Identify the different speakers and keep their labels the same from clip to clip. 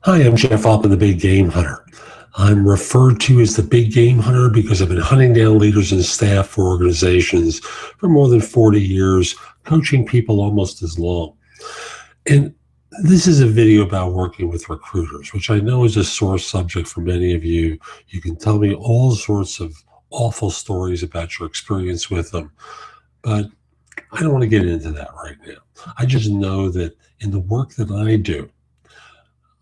Speaker 1: Hi, I'm Jeff Altman, the Big Game Hunter. I'm referred to as the Big Game Hunter because I've been hunting down leaders and staff for organizations for more than 40 years, coaching people almost as long. And this is a video about working with recruiters, which I know is a sore subject for many of you. You can tell me all sorts of awful stories about your experience with them, but I don't want to get into that right now. I just know that in the work that I do,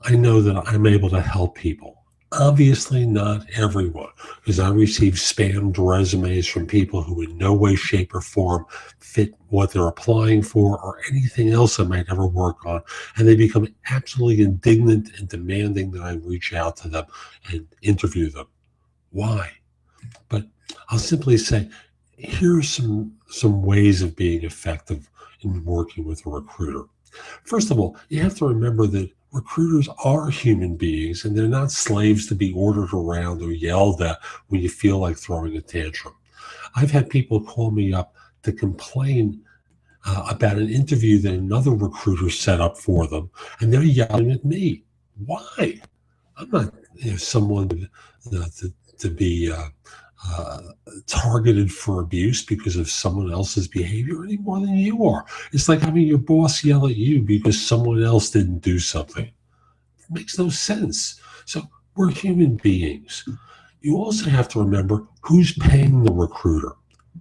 Speaker 1: I know that I'm able to help people. Obviously, not everyone, because I receive spammed resumes from people who in no way, shape, or form fit what they're applying for or anything else I might ever work on. And they become absolutely indignant and demanding that I reach out to them and interview them. Why? But I'll simply say, here's some ways of being effective in working with a recruiter. First of all, you have to remember that recruiters are human beings and they're not slaves to be ordered around or yelled at when you feel like throwing a tantrum. I've had people call me up to complain about an interview that another recruiter set up for them, and they're yelling at me. Why? I'm not someone to be targeted for abuse because of someone else's behavior any more than you are. It's like having your boss yell at you because someone else didn't do something. It makes no sense. So we're human beings. You also have to remember who's paying the recruiter.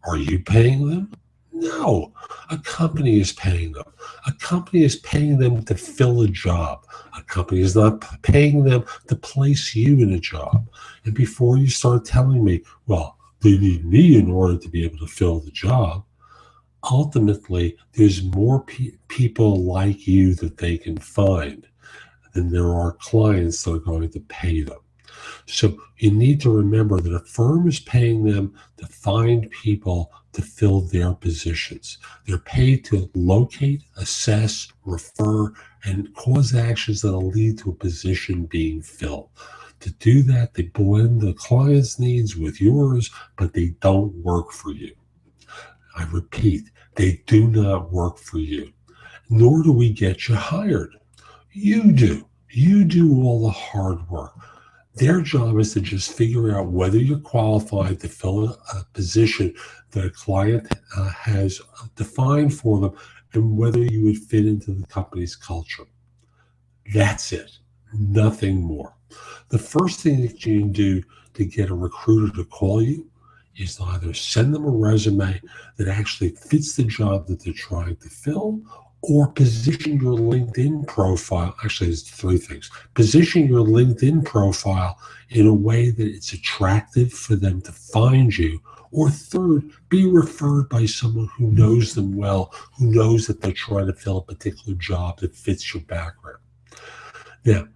Speaker 1: Are you paying them? No, a company is paying them. A company is paying them to fill a job. A company is not paying them to place you in a job. And before you start telling me, well, they need me in order to be able to fill the job, ultimately, there's more people like you that they can find than there are clients that are going to pay them. So you need to remember that a firm is paying them to find people to fill their positions. They're paid to locate, assess, refer, and cause actions that will lead to a position being filled. To do that, they blend the client's needs with yours, but they don't work for you. I repeat, they do not work for you, nor do we get you hired. You do. You do all the hard work. Their job is to just figure out whether you're qualified to fill a position that a client has defined for them and whether you would fit into the company's culture. That's it. Nothing more. The first thing that you can do to get a recruiter to call you is to either send them a resume that actually fits the job that they're trying to fill, or position your LinkedIn profile. Actually, there's three things. Position your LinkedIn profile in a way that it's attractive for them to find you. Or third, be referred by someone who knows them well, who knows that they're trying to fill a particular job that fits your background. Now,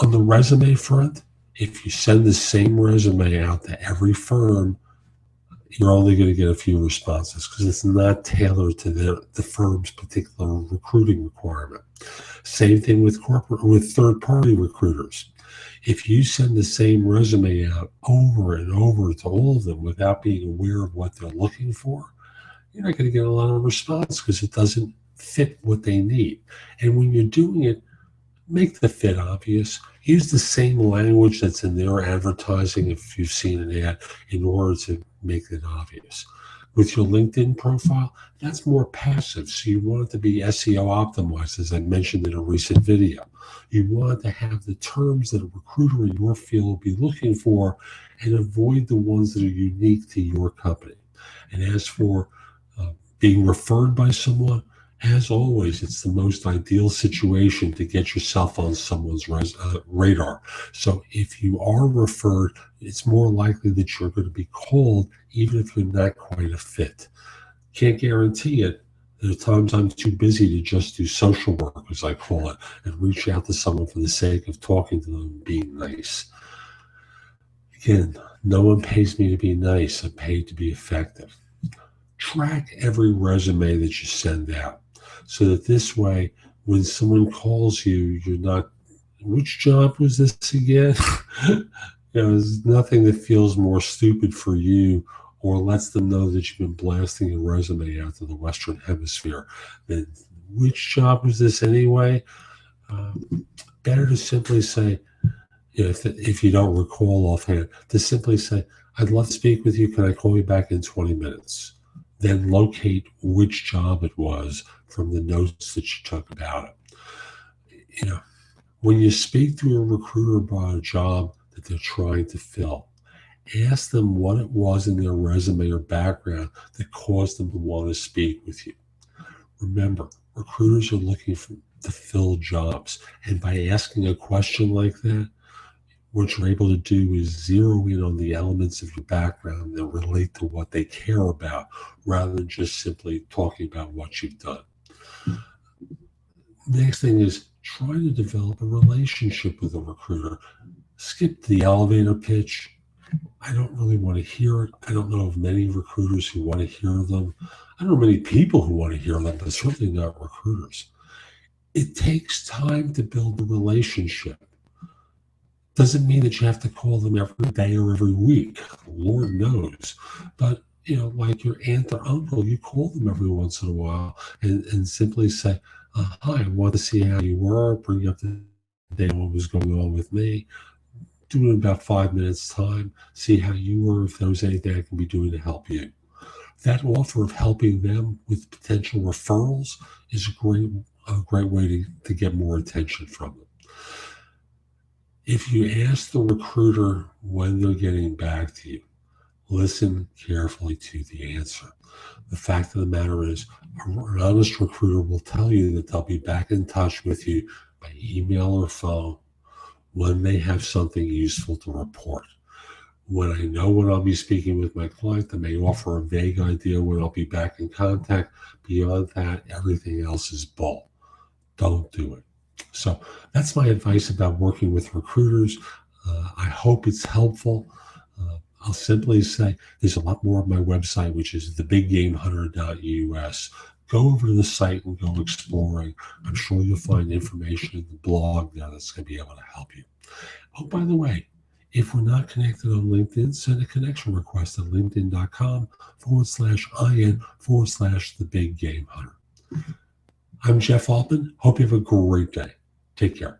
Speaker 1: on the resume front, if you send the same resume out to every firm, you're only going to get a few responses because it's not tailored to the firm's particular recruiting requirement. Same thing with third-party recruiters. If you send the same resume out over and over to all of them without being aware of what they're looking for, you're not going to get a lot of response because it doesn't fit what they need. And when you're doing it, make the fit obvious. Use the same language that's in their advertising if you've seen an ad in order to make it obvious. With your LinkedIn profile, that's more passive. So you want it to be SEO optimized, as I mentioned in a recent video. You want to have the terms that a recruiter in your field will be looking for and avoid the ones that are unique to your company. And as for being referred by someone, as always, it's the most ideal situation to get yourself on someone's radar. So if you are referred, it's more likely that you're going to be called, even if you're not quite a fit. Can't guarantee it. There are times I'm too busy to just do social work, as I call it, and reach out to someone for the sake of talking to them and being nice. Again, no one pays me to be nice. I'm paid to be effective. Track every resume that you send out, so that this way, when someone calls you, you're not, which job was this again? There's nothing that feels more stupid for you or lets them know that you've been blasting your resume out to the Western Hemisphere. Then, which job was this anyway? better to simply say, if you don't recall offhand, to simply say, I'd love to speak with you. Can I call you back in 20 minutes? Then locate which job it was from the notes that you took about it. When you speak to a recruiter about a job that they're trying to fill, ask them what it was in their resume or background that caused them to want to speak with you. Remember, recruiters are looking to fill jobs. And by asking a question like that, what you're able to do is zero in on the elements of your background that relate to what they care about, rather than just simply talking about what you've done. Next thing is try to develop a relationship with a recruiter. Skip the elevator pitch. I don't really want to hear it. I don't know of many recruiters who want to hear them. I don't know many people who want to hear them, but certainly not recruiters. It takes time to build a relationship. Doesn't mean that you have to call them every day or every week. Lord knows. But, like your aunt or uncle, you call them every once in a while and simply say, hi, I want to see how you were, bring up the day what was going on with me. Do it in about 5 minutes time, see how you were, if there was anything I can be doing to help you. That offer of helping them with potential referrals is a great way to get more attention from them. If you ask the recruiter when they're getting back to you, listen carefully to the answer. The fact of the matter is, an honest recruiter will tell you that they'll be back in touch with you by email or phone when they have something useful to report. When I know when I'll be speaking with my client, I may offer a vague idea when I'll be back in contact. Beyond that, everything else is bull. Don't do it. So that's my advice about working with recruiters. I hope it's helpful. I'll simply say there's a lot more on my website, which is thebiggamehunter.us. Go over to the site and go exploring. I'm sure you'll find information in the blog there that's going to be able to help you. Oh, by the way, if we're not connected on LinkedIn, send a connection request at linkedin.com/IN/thebiggamehunter. I'm Jeff Altman. Hope you have a great day. Take care.